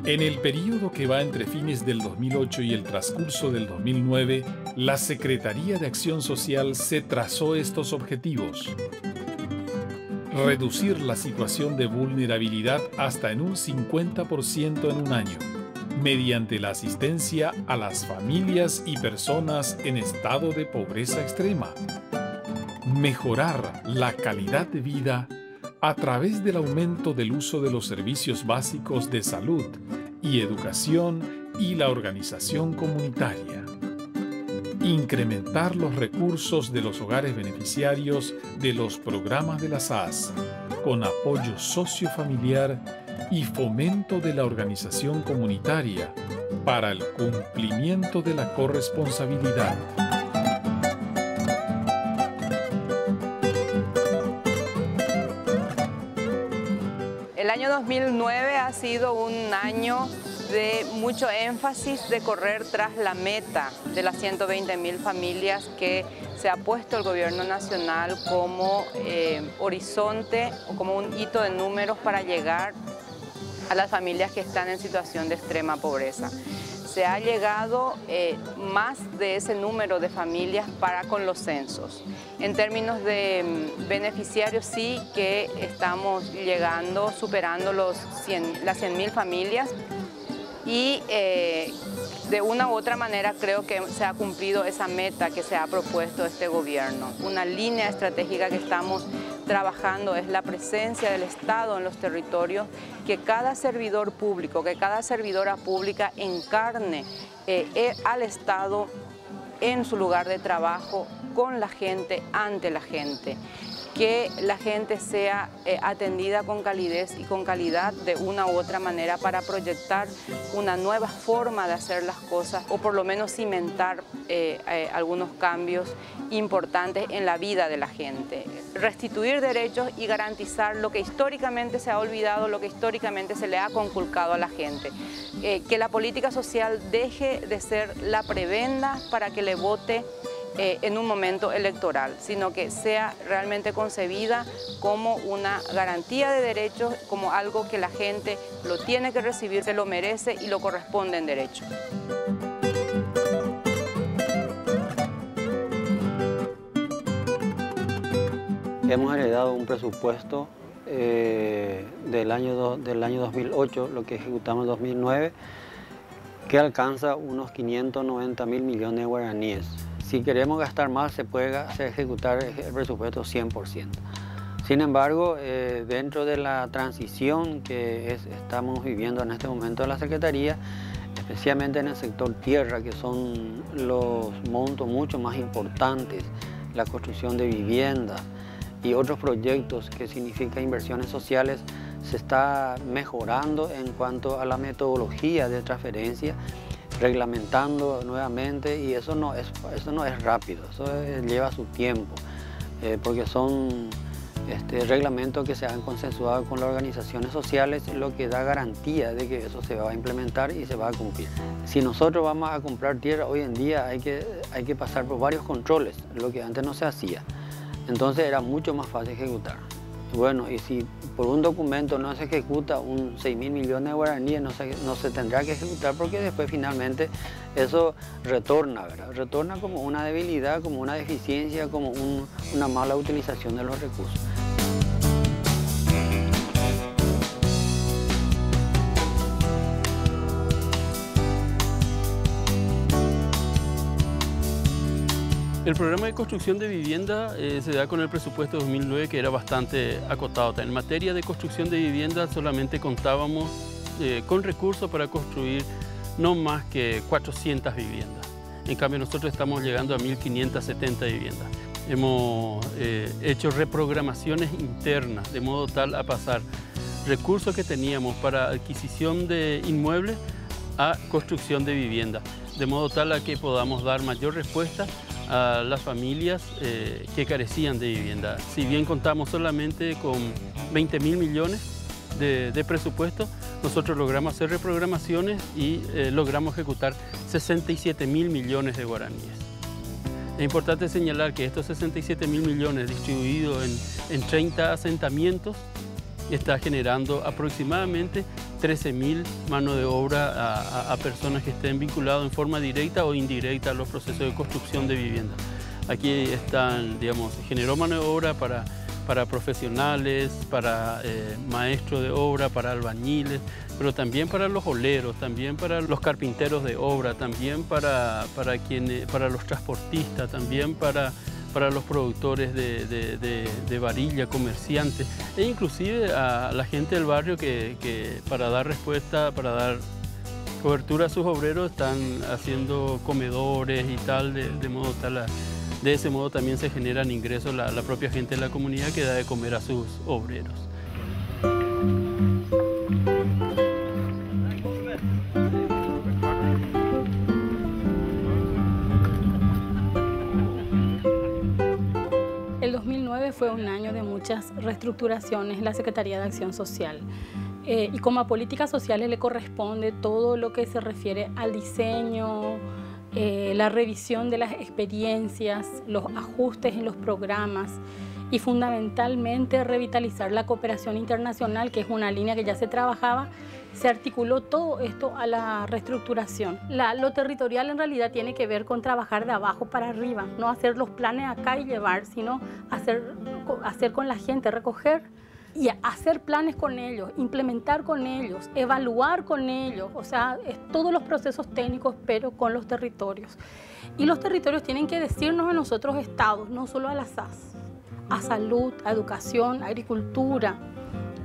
En el período que va entre fines del 2008 y el transcurso del 2009, la Secretaría de Acción Social se trazó estos objetivos. Reducir la situación de vulnerabilidad hasta en un 50% en un año, mediante la asistencia a las familias y personas en estado de pobreza extrema. Mejorar la calidad de vida a través del aumento del uso de los servicios básicos de salud y educación y la organización comunitaria. Incrementar los recursos de los hogares beneficiarios de los programas de la SAS, con apoyo sociofamiliar y fomento de la organización comunitaria para el cumplimiento de la corresponsabilidad. El año 2009 ha sido un año de mucho énfasis de correr tras la meta de las 120.000 familias que se ha puesto el Gobierno Nacional como horizonte o como un hito de números para llegar a las familias que están en situación de extrema pobreza. Se ha llegado más de ese número de familias para con los censos. En términos de beneficiarios sí que estamos llegando, superando las 100.000 familias y de una u otra manera creo que se ha cumplido esa meta que se ha propuesto este gobierno. Una línea estratégica que estamos trabajando es la presencia del Estado en los territorios, que cada servidor público, que cada servidora pública encarne al Estado en su lugar de trabajo, con la gente, ante la gente. Que la gente sea atendida con calidez y con calidad de una u otra manera para proyectar una nueva forma de hacer las cosas o por lo menos cimentar algunos cambios importantes en la vida de la gente. Restituir derechos y garantizar lo que históricamente se ha olvidado, lo que históricamente se le ha conculcado a la gente. Que la política social deje de ser la prebenda para que le vote en un momento electoral, sino que sea realmente concebida como una garantía de derechos, como algo que la gente lo tiene que recibir, se lo merece y lo corresponde en derecho. Hemos heredado un presupuesto del año 2008, lo que ejecutamos en 2009, que alcanza unos 590.000 millones de guaraníes. Si queremos gastar más, se puede ejecutar el presupuesto 100%. Sin embargo, dentro de la transición que estamos viviendo en este momento en la Secretaría, especialmente en el sector tierra, que son los montos mucho más importantes, la construcción de viviendas y otros proyectos que significan inversiones sociales, se está mejorando en cuanto a la metodología de transferencia, reglamentando nuevamente, y eso no es rápido, eso lleva su tiempo, porque son reglamentos que se han consensuado con las organizaciones sociales, lo que da garantía de que eso se va a implementar y se va a cumplir. Si nosotros vamos a comprar tierra hoy en día hay que pasar por varios controles, lo que antes no se hacía, entonces era mucho más fácil ejecutar. Bueno, y si por un documento no se ejecuta un 6.000 millones de guaraníes, no se tendrá que ejecutar, porque después finalmente eso retorna, ¿verdad? Retorna como una debilidad, como una deficiencia, como una mala utilización de los recursos. El programa de construcción de vivienda se da con el presupuesto de 2009, que era bastante acotado. En materia de construcción de vivienda solamente contábamos con recursos para construir no más que 400 viviendas. En cambio nosotros estamos llegando a 1.570 viviendas. Hemos hecho reprogramaciones internas de modo tal a pasar recursos que teníamos para adquisición de inmuebles a construcción de vivienda, de modo tal a que podamos dar mayor respuesta a las familias que carecían de vivienda. Si bien contamos solamente con 20.000 millones de presupuesto, nosotros logramos hacer reprogramaciones y logramos ejecutar 67.000 millones de guaraníes. Es importante señalar que estos 67.000 millones distribuidos en 30 asentamientos está generando aproximadamente 13.000 mano de obra a personas que estén vinculadas en forma directa o indirecta a los procesos de construcción de vivienda. Aquí están, digamos, generó mano de obra para profesionales, para maestros de obra, para albañiles, pero también para los oleros, también para los carpinteros de obra, también para los transportistas, también para los productores de varilla, comerciantes, e inclusive a la gente del barrio que para dar respuesta, para dar cobertura a sus obreros, están haciendo comedores y tal, de ese modo también se generan ingresos la propia gente de la comunidad que da de comer a sus obreros. El 2009 fue un año de muchas reestructuraciones en la Secretaría de Acción Social. Y como a políticas sociales le corresponde todo lo que se refiere al diseño, la revisión de las experiencias, los ajustes en los programas y fundamentalmente revitalizar la cooperación internacional, que es una línea que ya se trabajaba. Se articuló todo esto a la reestructuración. Lo territorial en realidad tiene que ver con trabajar de abajo para arriba, no hacer los planes acá y llevar, sino hacer con la gente, recoger y hacer planes con ellos, implementar con ellos, evaluar con ellos, o sea, todos los procesos técnicos, pero con los territorios. Y los territorios tienen que decirnos a nosotros estados, no solo a la SAS, a salud, a educación, a agricultura,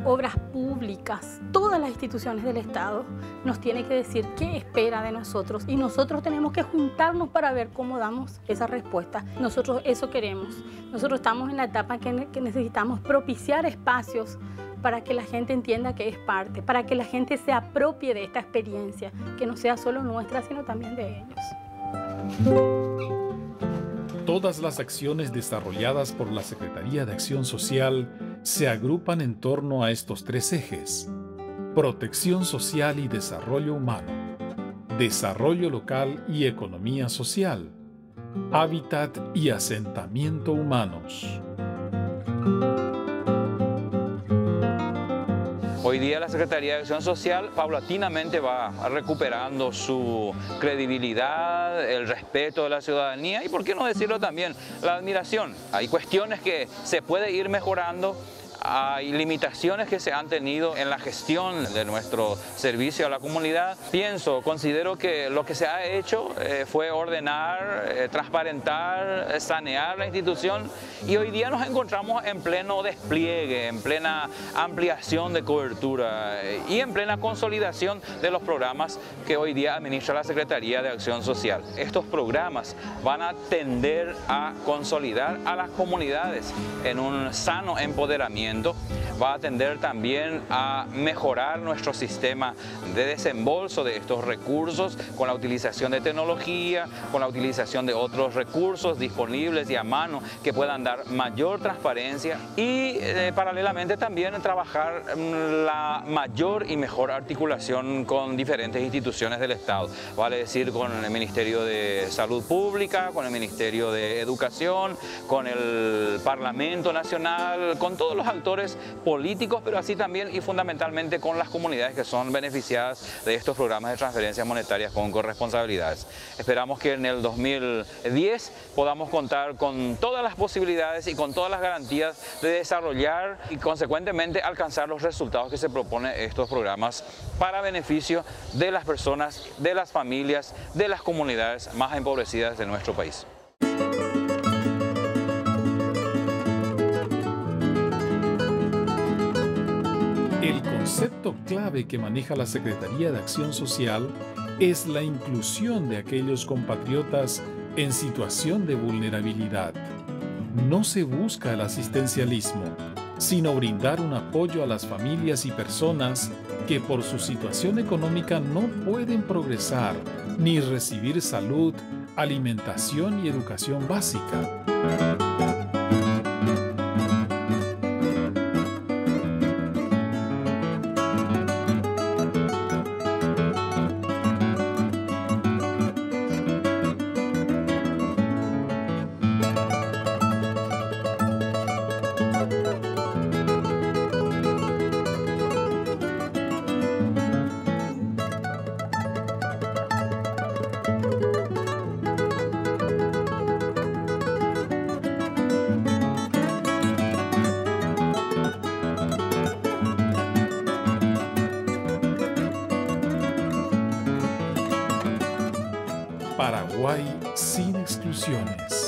obras públicas, todas las instituciones del Estado nos tienen que decir qué espera de nosotros y nosotros tenemos que juntarnos para ver cómo damos esa respuesta. Nosotros eso queremos. Nosotros estamos en la etapa que necesitamos propiciar espacios para que la gente entienda que es parte, para que la gente se apropie de esta experiencia, que no sea solo nuestra, sino también de ellos. Todas las acciones desarrolladas por la Secretaría de Acción Social se agrupan en torno a estos tres ejes: protección social y desarrollo humano, desarrollo local y economía social, hábitat y asentamiento humanos. Hoy día la Secretaría de Acción Social paulatinamente va recuperando su credibilidad, el respeto de la ciudadanía y, por qué no decirlo también, la admiración. Hay cuestiones que se puede ir mejorando. Hay limitaciones que se han tenido en la gestión de nuestro servicio a la comunidad. Considero que lo que se ha hecho fue ordenar, transparentar, sanear la institución y hoy día nos encontramos en pleno despliegue, en plena ampliación de cobertura y en plena consolidación de los programas que hoy día administra la Secretaría de Acción Social. Estos programas van a tender a consolidar a las comunidades en un sano empoderamiento. Va a tender también a mejorar nuestro sistema de desembolso de estos recursos con la utilización de tecnología, con la utilización de otros recursos disponibles y a mano que puedan dar mayor transparencia y paralelamente también trabajar la mayor y mejor articulación con diferentes instituciones del Estado, vale decir con el Ministerio de Salud Pública, con el Ministerio de Educación, con el Parlamento Nacional, con todos los actores políticos, pero así también y fundamentalmente con las comunidades que son beneficiadas de estos programas de transferencias monetarias con corresponsabilidades. Esperamos que en el 2010 podamos contar con todas las posibilidades y con todas las garantías de desarrollar y consecuentemente alcanzar los resultados que se proponen estos programas para beneficio de las personas, de las familias, de las comunidades más empobrecidas de nuestro país. El concepto clave que maneja la Secretaría de Acción Social es la inclusión de aquellos compatriotas en situación de vulnerabilidad. No se busca el asistencialismo, sino brindar un apoyo a las familias y personas que por su situación económica no pueden progresar ni recibir salud, alimentación y educación básica. Paraguay sin exclusiones.